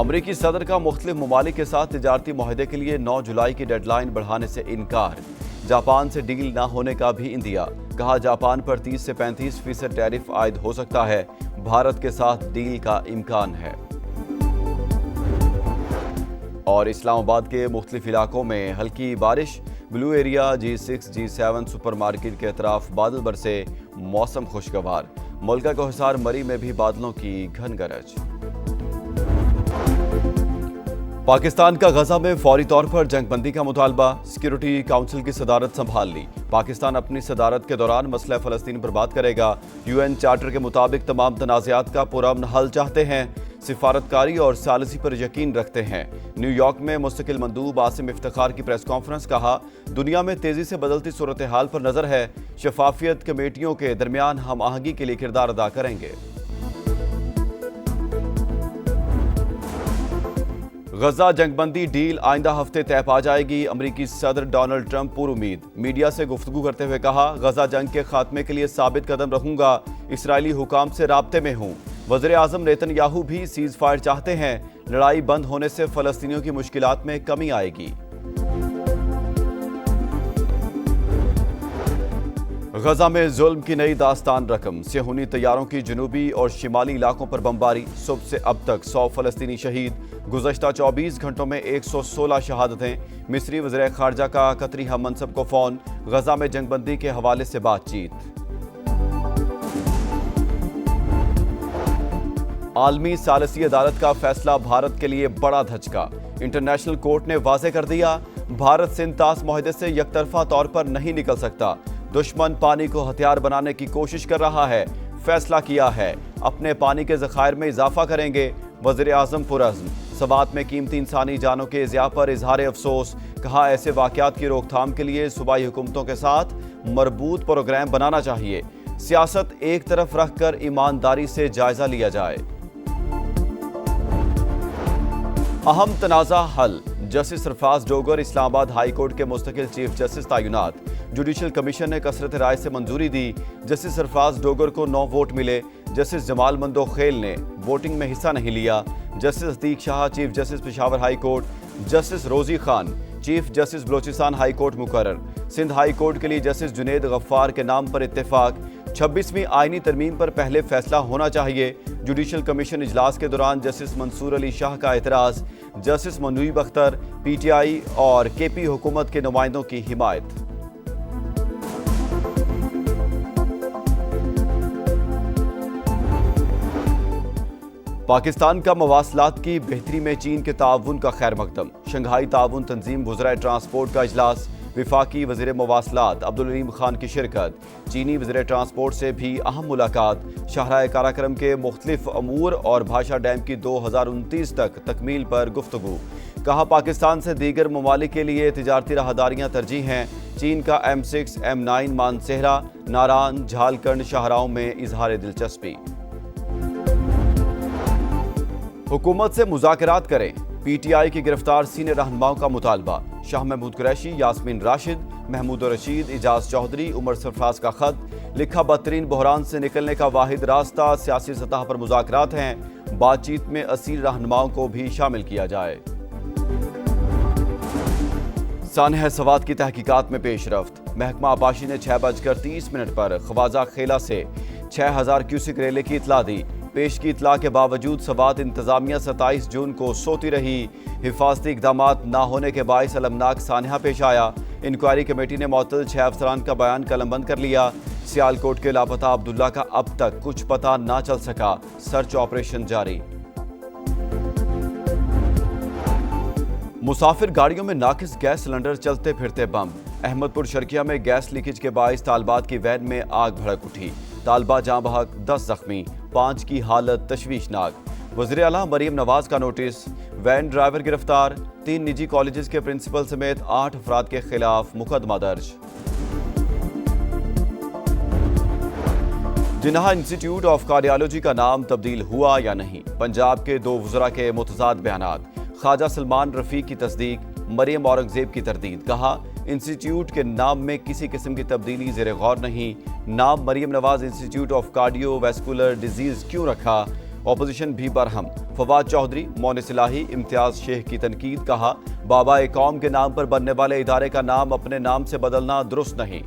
अमरीकी सदर का मुख्तलिफ ममालिक के साथ तिजारती मुआहदे के लिए 9 जुलाई की डेडलाइन बढ़ाने से इनकार। जापान से डील न होने का भी इंदिया। कहा जापान पर 30 से 35% टैरिफ आयद हो सकता है। भारत के साथ डील का इम्कान है। और इस्लामाबाद के मुख्तलिफ इलाकों में हल्की बारिश। Blue area, G6, G7 supermarket के अतराफ बादल बरसे, मौसम खुशगवार। मुल्का को हिसार मरी में भी बादलों की घन गरज। पाकिस्तान का गजा में फौरी तौर पर जंगबंदी का मुतालबा। सिक्योरिटी काउंसिल की सदारत संभाल ली। पाकिस्तान अपनी सदारत के दौरान मसला फ़लस्तीन पर बात करेगा। UN चार्टर के मुताबिक तमाम तनाज़ात का पुरअमन हल चाहते हैं। सिफारतकारी और सालसी पर यकीन रखते हैं। न्यूयॉर्क में मुस्तकिल मंदूब आसिम इफ्तिखार की प्रेस कॉन्फ्रेंस। कहा, दुनिया में तेजी से बदलती सूरत हाल पर नजर है। शफाफियत कमेटियों के दरमियान हम आहंगी के लिए किरदार अदा करेंगे। गजा जंगबंदी डील आइंदा हफ्ते तय पा जाएगी। अमरीकी सदर डोनाल्ड ट्रंप पुरुमीद। मीडिया से गुफ्तगू करते हुए कहा, गजा जंग के खात्मे के लिए साबित कदम रहूंगा। इसराइली हुकाम से राब्ते में हूं। वज़ीर आज़म नेतन्याहू भी सीज फायर चाहते हैं। लड़ाई बंद होने से फ़लस्तीनियों की मुश्किलात में कमी आएगी। गजा में जुल्म की नई दास्तान रकम। सेहूनी तैयारों की जनूबी और शिमाली इलाकों पर बमबारी। सुबह से अब तक 100 फ़लस्तीनी शहीद। गुज़श्ता 24 घंटों में 116 शहादतें। मिस्री वज़ीर ख़ारजा का कतरी हम मनसब को फ़ोन। गजा में जंगबंदी के हवाले से बातचीत। आलमी सालसी अदालत का फैसला भारत के लिए बड़ा धचका। इंटरनेशनल कोर्ट ने वाज़ेह कर दिया, भारत सिंध तास मुआहदे से यकतरफा तौर पर नहीं निकल सकता। दुश्मन पानी को हथियार बनाने की कोशिश कर रहा है। फैसला किया है, अपने पानी के ज़खायर में इजाफा करेंगे। वज़ीर आज़म पुरअज़्म। सवात में कीमती इंसानी जानों के ज़िया पर इजहार अफसोस। कहा, ऐसे वाक़यात की रोकथाम के लिए सूबाई हुकूमतों के साथ मरबूत प्रोग्राम बनाना चाहिए। सियासत एक तरफ रखकर ईमानदारी से जायजा लिया जाए। अहम तनाज़ा हल। Justice Sarfaraz Dogar Islamabad high court के मुस्तकिल चीफ जस्टिस तैनात। जुडिशल कमीशन ने कसरत राय से मंजूरी दी। जस्टिस सरफराज डोगर को 9 वोट मिले। जस्टिस जमाल मंदोखेल ने वोटिंग में हिस्सा नहीं लिया। Justice Atiq Shah chief justice Peshawar high court. Justice Rozi Khan chief justice Balochistan high court मुकर्रर। सिंध हाई कोर्ट के लिए जस्टिस जुनेद गफ्फार के नाम पर इत्तेफाक। 26वीं आईनी तरमीम पर पहले फैसला होना चाहिए। जुडिशल कमीशन इजलास के दौरान जस्टिस मंसूर अली शाह का एतराज़। जस्टिस मुनीब अख्तर, PTI और KP हुकूमत के नुमाइंदों की हिमायत। पाकिस्तान का मवासलात की बेहतरी में चीन के ताउन का खैर मकदम। शंघाई ताउन तंजीम वज़राए ट्रांसपोर्ट का इजलास। विफाकी वज़ीर मवासलात अब्दुल अलीम खान की शिरकत। चीनी वज़ीर ट्रांसपोर्ट से भी अहम मुलाकात। शाहराह काराक्रम के मुख्तलिफ अमूर और भाषा डैम की 2029 तक तकमील पर गुफ्तगू। कहा, पाकिस्तान से दीगर ममालिक के लिए तिजारती राहदारियाँ तरजीह हैं। चीन का M6, M9 मानसेहरा, नारान, झालकंड शाहराहों में इजहार दिलचस्पी। हुकूमत से मुज़ाकरात करें। PTI की गिरफ्तार सीनियर रहनुमाओं का मुतालबा। शाह महमूद कुरैशी, यास्मीन राशिद, महमूद रशीद, इजाज चौधरी, उमर सरफराज का खत। लिखा, बदतरीन बहरान से निकलने का वाहिद रास्ता सियासी सतह पर मुज़ाकरात हैं। बातचीत में असील रहनुमाओं को भी शामिल किया जाए। सानह सवात की तहकीकात में पेशरफ्त। महकमा आबाशी ने 6:30 पर खवाजा खेला से 6000 क्यूसिक रेले की इतला दी। पेश की इतला के बावजूद सवात इंतजामिया 27 जून को सोती रही। हिफाजती इकदामात न होने के बायस अलमनाक सानहा पेश आया। इंक्वायरी कमेटी ने मुअत्तल 6 अफसरान का बयान कलमबंद कर लिया। सियालकोट के लापता अब्दुल्ला का अब तक कुछ पता ना चल सका। सर्च ऑपरेशन जारी। मुसाफिर गाड़ियों में नाकिस गैस सिलेंडर, चलते फिरते बम। अहमदपुर शर्किया में गैस लीकेज के बायस तालबात की वैन में आग भड़क उठी। तालबा जाँ बहक, 10 जख्मी, 5 की हालत तशवीशनाक। वज़ीर आला मरीम नवाज का नोटिस। वैन ड्राइवर गिरफ्तार। 3 निजी कॉलेजेस के प्रिंसिपल समेत 8 अफराद के खिलाफ मुकदमा दर्ज। जिन्ना इंस्टीट्यूट ऑफ कार्डियोलॉजी का नाम तब्दील हुआ या नहीं। पंजाब के 2 वज़रा के मुतज़ाद बयानात। ख्वाजा सलमान रफ़ीक की तस्दीक, मरियम औरंगज़ेब की तरदीद। कहा, इंस्टीट्यूट के नाम में किसी किस्म की तब्दीली ज़ेरे गौर नहीं। नाम Maryam Nawaz institute of cardiovascular disease क्यों रखा? ऑपोजिशन भी बरहम। फवाद चौधरी, मोनिस इलाही, इम्तियाज शेख की तनकीद। कहा, बाबा ए कौम के नाम पर बनने वाले इदारे का नाम अपने नाम से बदलना दुरुस्त नहीं।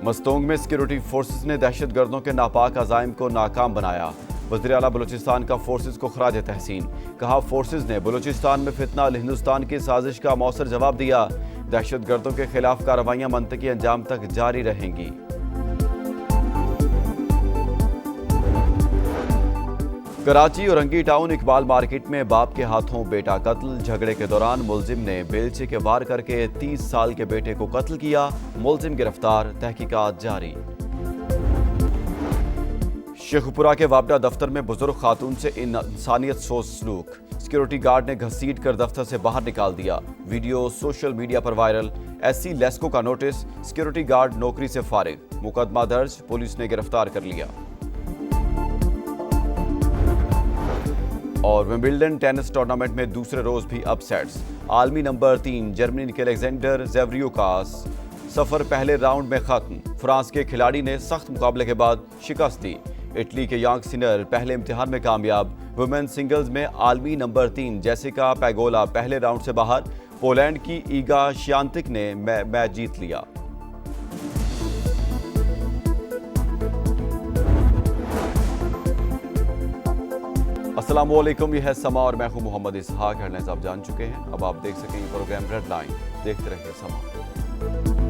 मस्तोंग में सिक्योरिटी फोर्सेस ने दहशतगर्दों के नापाक अजाइम को नाकाम बनाया। वज़ीर आला बलूचिस्तान का फोर्सेस को खराज तहसीन। कहा, फोर्सेस ने बलूचिस्तान में फितना अल हिंदुस्तान की साजिश का मौसर जवाब दिया। दहशतगर्दों के खिलाफ कार्रवाइयां मंतकी अंजाम तक जारी रहेंगी। कराची औरंगी टाउन इकबाल मार्केट में बाप के हाथों बेटा कत्ल। झगड़े के दौरान मुलजिम ने बेलचे के वार करके 30 साल के बेटे को कत्ल किया। मुलजिम गिरफ्तार, तहकीकात जारी। शेखपुरा के वापडा दफ्तर में बुजुर्ग खातून से इंसानियत सोच सलूक। सिक्योरिटी गार्ड ने घसीट कर दफ्तर से बाहर निकाल दिया। वीडियो सोशल मीडिया पर वायरल। एससी लेस्को का नोटिस, सिक्योरिटी गार्ड नौकरी से फारिग। मुकदमा दर्ज, पुलिस ने गिरफ्तार कर लिया। और विंबलडन टेनिस टूर्नामेंट में दूसरे रोज भी अपसेट्स। आलमी नंबर 3 जर्मनी के अलेक्जेंडर ज़ेवरियो का सफर पहले राउंड में खत्म। फ्रांस के खिलाड़ी ने सख्त मुकाबले के बाद शिकस्त दी। इटली के यांग सिनर पहले इम्तिहान में कामयाब। वुमेन सिंगल्स में आलमी नंबर 3 जेसिका पैगोला पहले राउंड से बाहर। पोलैंड की ईगा श्यानतिक ने मैच जीत लिया। अस्सलाम वालेकुम, यह है समा और मैं हूं मोहम्मद इसहाक। हेडलाइंस आप जान चुके हैं, अब आप देख सकेंगे प्रोग्राम रेड लाइन। देखते रहिए समा।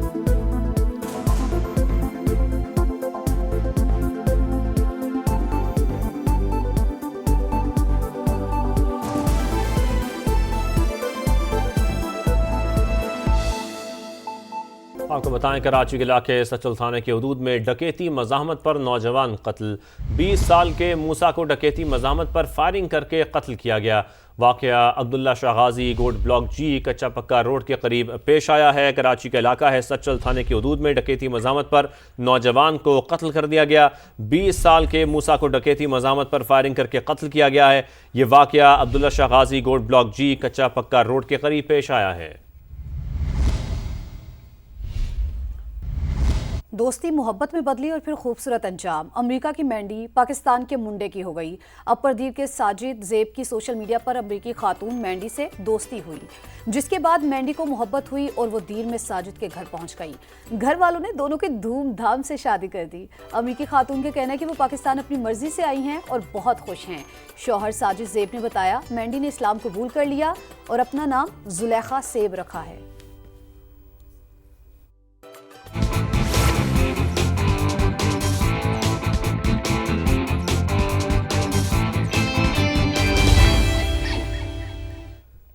आपको बताएं, कराची के इलाके सचल थाने के हदूद में डकैती मज़ाहमत पर नौजवान कत्ल। 20 साल के मूसा को डकैती मज़ाहमत पर फायरिंग करके कत्ल किया गया। वाक़या अब्दुल्ला शाह गाजी गोड ब्लॉक जी कच्चा पक्का रोड के करीब पेश आया है। कराची का इलाका है सचल थाने के हदूद में डकैती मज़ाहमत पर नौजवान को कत्ल कर दिया गया। 20 साल के मूसा को डकैती मज़ाहमत पर फायरिंग करके कत्ल किया गया है। ये वाक़या अब्दुल्ला शाह गाजी गोड ब्लॉक जी कच्चा पक्का रोड के करीब पेश आया है। दोस्ती मोहब्बत में बदली और फिर खूबसूरत अंजाम। अमेरिका की मैंडी पाकिस्तान के मुंडे की हो गई। अपर के साजिद जेब की सोशल मीडिया पर अमेरिकी खातून मैंडी से दोस्ती हुई, जिसके बाद मैंडी को मोहब्बत हुई और वो दीर में साजिद के घर पहुंच गई। घर वालों ने दोनों की धूमधाम से शादी कर दी। अमेरिकी खातून का कहना है कि वो पाकिस्तान अपनी मर्जी से आई हैं और बहुत खुश हैं। शौहर साजिद जेब ने बताया, मैंडी ने इस्लाम कबूल कर लिया और अपना नाम जुलेखा सेब रखा है।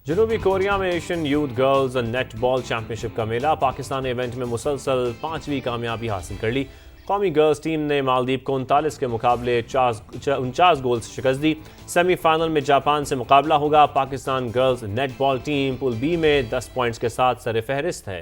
जनूबी कोरिया में Asian youth girls netball championship का मेला। पाकिस्तान ने इवेंट में मुसलसल 5वीं कामयाबी हासिल कर ली। कौमी गर्ल्स टीम ने मालदीव को 39 के मुकाबले 49 गोल से शिकस्त दी। सेमीफाइनल में जापान से मुकाबला होगा। Pakistan girls netball team pool B में 10 पॉइंट्स के साथ सरफहरिस्त है।